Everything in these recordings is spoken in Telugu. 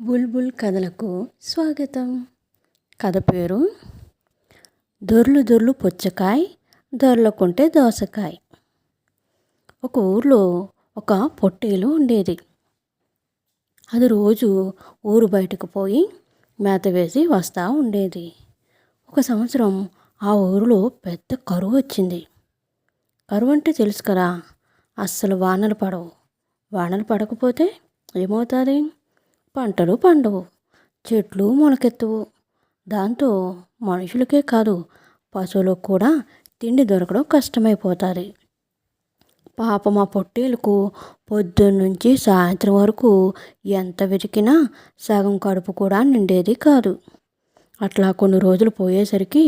బుల్బుల్ కథలకు స్వాగతం. కథ పేరు దొర్లు దొర్లు పుచ్చకాయ దొర్లకుంటే దోసకాయ. ఒక ఊర్లో ఒక పొట్టేలు ఉండేది. అది రోజు ఊరు బయటకు పోయి మేత వేసి వస్తూ ఉండేది. ఒక సంవత్సరం ఆ ఊరిలో పెద్ద కరువు వచ్చింది. కరువు అంటే తెలుసు కదా, అస్సలు వానలు పడవు. వానలు పడకపోతే ఏమవుతుంది? పంటలు పండవు, చెట్లు మొలకెత్తవు. దాంతో మనుషులకే కాదు, పశువులకు కూడా తిండి దొరకడం కష్టమైపోతుంది. పాపం ఆ పొట్టేలకు పొద్దున్నుంచి సాయంత్రం వరకు ఎంత వెతికినా సగం కడుపు కూడా నిండేది కాదు. అట్లా కొన్ని రోజులు పోయేసరికి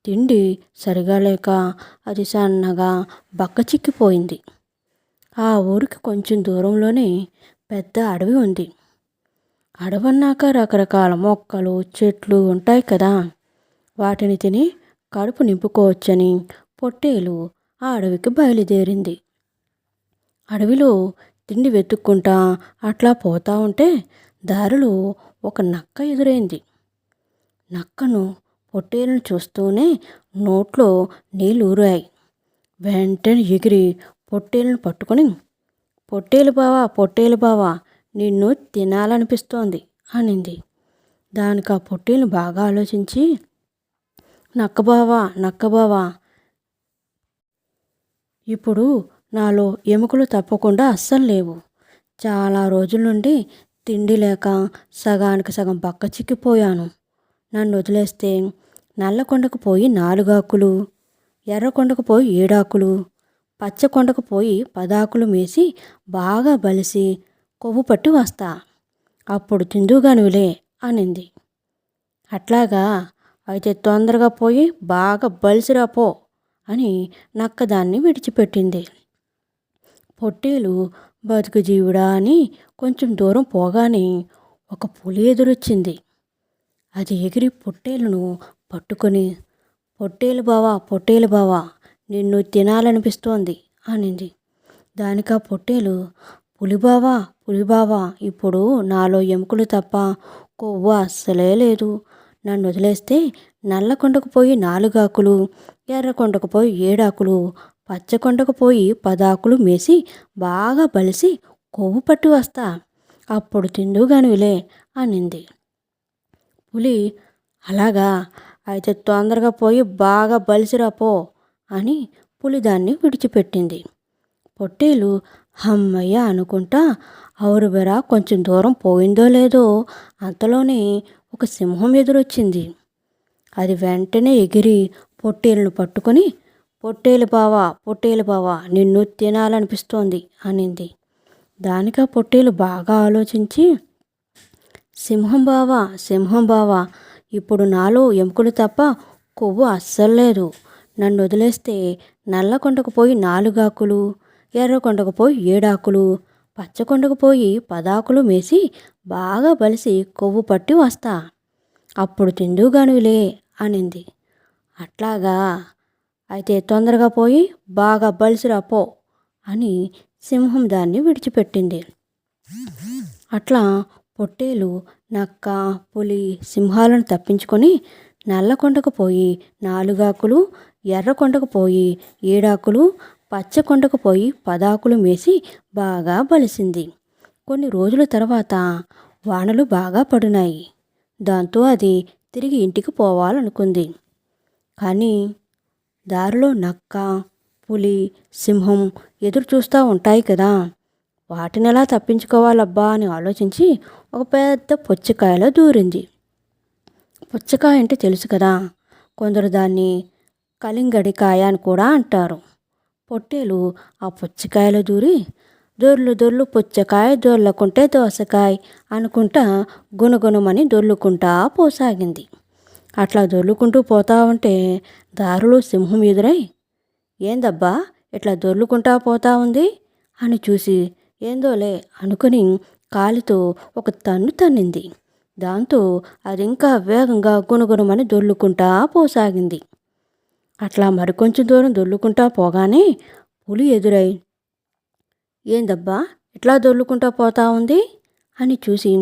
తిండి సరిగా లేక అది సన్నగా బక్క చిక్కిపోయింది. ఆ ఊరికి కొంచెం దూరంలోనే పెద్ద అడవి ఉంది. అడవన్నాక రకరకాల మొక్కలు చెట్లు ఉంటాయి కదా, వాటిని తిని కడుపు నింపుకోవచ్చని పొట్టేలు ఆ అడవికి బయలుదేరింది. అడవిలో తిండి వెతుక్కుంటా అట్లా పోతా ఉంటే దారిలో ఒక నక్క ఎదురైంది. నక్కను పొట్టేలును చూస్తూనే నోట్లో నీళ్ళు ఊరాయి. వెంటనే ఎగిరి పొట్టేలును పట్టుకొని, పొట్టేలు బావా నిన్ను తినాలనిపిస్తోంది అనింది. దానికి ఆ పొట్టేలు బాగా ఆలోచించి, నక్కబావా ఇప్పుడు నాలో ఎముకలు తప్పకుండా అస్సలు లేవు. చాలా రోజుల నుండి తిండి లేక సగానికి సగం బక్క చిక్కిపోయాను. నన్ను వదిలేస్తే నల్లకొండకు పోయి 4 ఆకులు, ఎర్రకొండకు పోయి 7 ఆకులు, పచ్చకొండకు పోయి 10 ఆకులు మేసి బాగా బలిసి కొవ్వు పట్టి వస్తా, అప్పుడు తిందుగానివిలే అనింది. అట్లాగా, అయితే తొందరగా పోయి బాగా బలిసిరాపో అని నక్క దాన్ని విడిచిపెట్టింది. పొట్టేలు బతుకు జీవుడా అని కొంచెం దూరం పోగానే ఒక పులి ఎదురొచ్చింది. అది ఎగిరి పొట్టేలును పట్టుకొని, పొట్టేలు బావా నిన్ను తినాలనిపిస్తోంది అనింది. దానికి ఆ పొట్టేలు, పులిబావా ఇప్పుడు నాలో ఎముకలు తప్ప కొవ్వు అస్సలే లేదు. నన్ను వదిలేస్తే నల్లకొండకు పోయి 4 ఆకులు, ఎర్రకొండకు పోయి 7 ఆకులు, పచ్చకొండకు పోయి 10 ఆకులు మేసి బాగా బలిసి కొవ్వు పట్టి వస్తా, అప్పుడు తిందుగానివిలే అనింది. పులి, అలాగా, అయితే తొందరగా పోయి బాగా బలిసిరాపో అని పులి దాన్ని విడిచిపెట్టింది. పొట్టేలు హమ్మయ్య అనుకుంటా అవురుబెరా కొంచెం దూరం పోయిందో లేదో అంతలోనే ఒక సింహం ఎదురొచ్చింది. అది వెంటనే ఎగిరి పొట్టేలును పట్టుకొని, పొట్టేలు బావా నిన్ను తినాలనిపిస్తోంది అనింది. దానికి ఆ పొట్టేలు బాగా ఆలోచించి, సింహం బావా ఇప్పుడు నాలో ఎముకలు తప్ప కొవ్వు అస్సలు లేదు. నన్ను వదిలేస్తే నల్లకొండకు పోయి 4 ఆకులు, ఎర్రకొండకు పోయి 7 ఆకులు, పచ్చకొండకు పోయి 10 ఆకులు మేసి బాగా బలిసి కొవ్వు పట్టి వస్తా, అప్పుడు తిందుగానివిలే అనింది. అట్లాగా, అయితే తొందరగా పోయి బాగా బలిసిరాపో అని సింహం దాన్ని విడిచిపెట్టింది. అట్లా పొట్టేలు నక్క, పులి, సింహాలను తప్పించుకొని నల్లకొండకు పోయి 4 ఆకులు, ఎర్రకొండకు పోయి 7 ఆకులు, పచ్చకొండకు పోయి 10 ఆకులు మేసి బాగా బలిసింది. కొన్ని రోజుల తర్వాత వానలు బాగా పడినాయి. దాంతో అది తిరిగి ఇంటికి పోవాలనుకుంది. కానీ దారిలో నక్క, పులి, సింహం ఎదురు చూస్తూ ఉంటాయి కదా, వాటిని ఎలా తప్పించుకోవాలబ్బా అని ఆలోచించి ఒక పెద్ద పుచ్చకాయలో దూరింది. పుచ్చకాయ అంటే తెలుసు కదా, కొందరు దాన్ని కలింగడికాయ అని కూడా అంటారు. పొట్టేలు ఆ పుచ్చకాయలో దూరి దొర్లు దొర్లు పుచ్చకాయ దొర్లకుంటే దోసకాయ అనుకుంటా గుణగుణమని దొర్లుకుంటా పోసాగింది. అట్లా దొర్లుకుంటూ పోతా ఉంటే దారిలో సింహం ఎదురై, ఏందబ్బా ఇట్లా దొర్లుకుంటా పోతా ఉంది అని చూసి ఏందోలే అనుకుని కాలితో ఒక తన్ను తన్నింది. దాంతో అది ఇంకా వేగంగా గుణగుణమని దొర్లుకుంటా పోసాగింది. అట్లా మరికొంచెం దూరం దొర్లుకుంటా పోగానే పులి ఎదురై, ఏందబ్బా ఇట్లా దొర్లుకుంటా పోతా ఉంది అని చూసి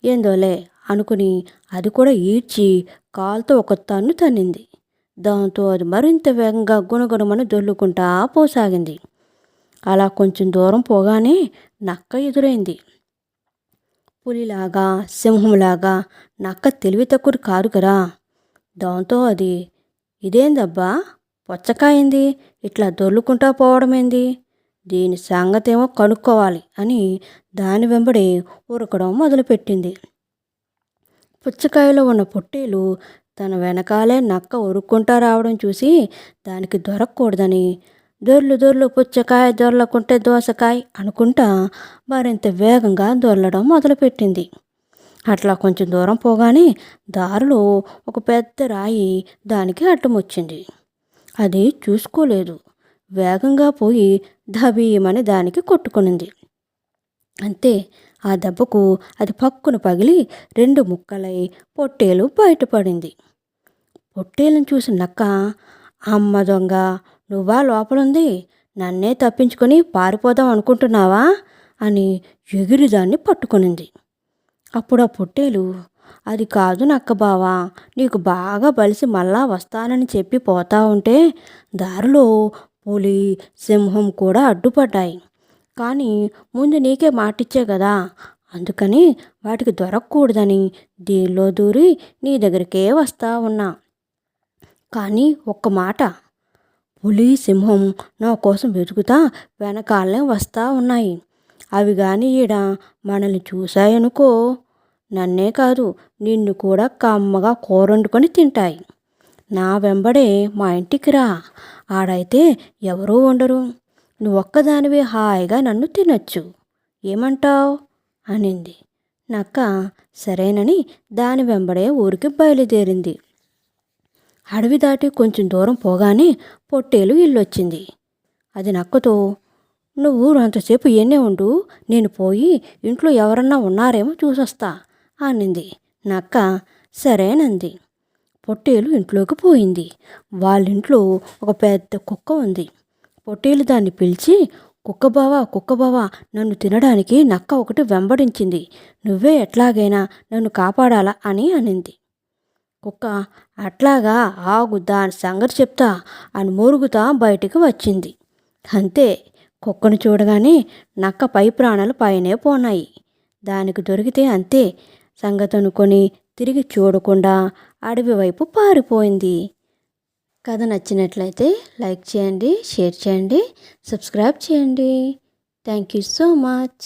ఏందోలే అనుకుని అది కూడా ఈడ్చి కాలుతో ఒక తన్ను తన్నింది. దాంతో అది మరింత వేగంగా గుణగుణమని దొర్లుకుంటా పోసాగింది. అలా కొంచెం దూరం పోగానే నక్క ఎదురైంది. పులిలాగా సింహంలాగా నక్క తెలివి తక్కువ కాదు కదా. దాంతో అది, ఇదేందబ్బా పుచ్చకాయింది ఇట్లా దొర్లుకుంటా పోవడమేంది, దీని సంగతేమో కనుక్కోవాలి అని దాని వెంబడి ఉరకడం మొదలుపెట్టింది. పుచ్చకాయలో ఉన్న పొట్టేలు తన వెనకాలే నక్క ఉరుక్కుంటా రావడం చూసి దానికి దొరకకూడదని దొర్లు దొర్లు పుచ్చకాయ దొర్లకుంటే దోసకాయ అనుకుంటా మరింత వేగంగా దొర్లడం మొదలుపెట్టింది. అట్లా కొంచెం దూరం పోగానే దారిలో ఒక పెద్ద రాయి దానికి అడ్డం వచ్చింది. అది చూసుకోలేదు. వేగంగా పోయి దబీమని దానికి కొట్టుకునింది. అంతే, ఆ దెబ్బకు అది పక్కున పగిలి 2 ముక్కలై పొట్టేలు బయటపడింది. పొట్టేలును చూసి నక్క, అమ్మ దొంగ, నువ్వా లోపలుంది, నన్నే తప్పించుకొని పారిపోదాం అనుకుంటున్నావా అని ఎగిరి దాన్ని పట్టుకునింది. అప్పుడు ఆ పొట్టేలు, అది కాదు నక్క బావా, నీకు బాగా బలిసి మళ్ళా వస్తానని చెప్పి పోతా ఉంటే దారిలో పులి సింహం కూడా అడ్డుపడ్డాయి. కానీ ముందు నీకే మాటిచ్చే కదా, అందుకని వాటికి దొరకకూడదని దీనిలో దూరి నీ దగ్గరికే వస్తా ఉన్నా. కానీ ఒక్క మాట, పులి సింహం నా కోసం వెతుకుతా వెనకాలనే వస్తా ఉన్నాయి. అవి కానీ ఈడ మనల్ని చూశాయనుకో, నన్నే కాదు నిన్ను కూడా కమ్మగా కూరొండుకొని తింటాయి. నా వెంబడే మా ఇంటికి రా, ఆడైతే ఎవరూ ఉండరు, నువ్వొక్కదానివే హాయిగా నన్ను తినొచ్చు, ఏమంటావ్ అనింది. నక్క సరేనని దాని వెంబడే ఊరికి బయలుదేరింది. అడవి దాటి కొంచెం దూరం పోగానే పొట్టేలు ఇల్లొచ్చింది. అది నక్కతో, నువ్వు అంతసేపు ఎన్నే ఉండు, నేను పోయి ఇంట్లో ఎవరన్నా ఉన్నారేమో చూసొస్తా అనింది. నక్క సరేనంది. పొట్టేలు ఇంట్లోకి పోయింది. వాళ్ళింట్లో ఒక పెద్ద కుక్క ఉంది. పొట్టేలు దాన్ని పిలిచి, కుక్కబావా నన్ను తినడానికి నక్క ఒకటి వెంబడించింది, నువ్వే ఎట్లాగైనా నన్ను కాపాడాలా అని అనింది. కుక్క, అట్లాగా, ఆగు దాని సంగతి చెప్తా అని మూరుగుతా బయటికి వచ్చింది. అంతే, కుక్కను చూడగానే నక్క పై ప్రాణాలు పైనే పోనాయి. దానికి దొరికితే అంతే సంగతి అనుకొని తిరిగి చూడకుండా అడవి వైపు పారిపోయింది. కథ నచ్చినట్లయితే లైక్ చేయండి, షేర్ చేయండి, సబ్స్క్రైబ్ చేయండి. Thank you so much.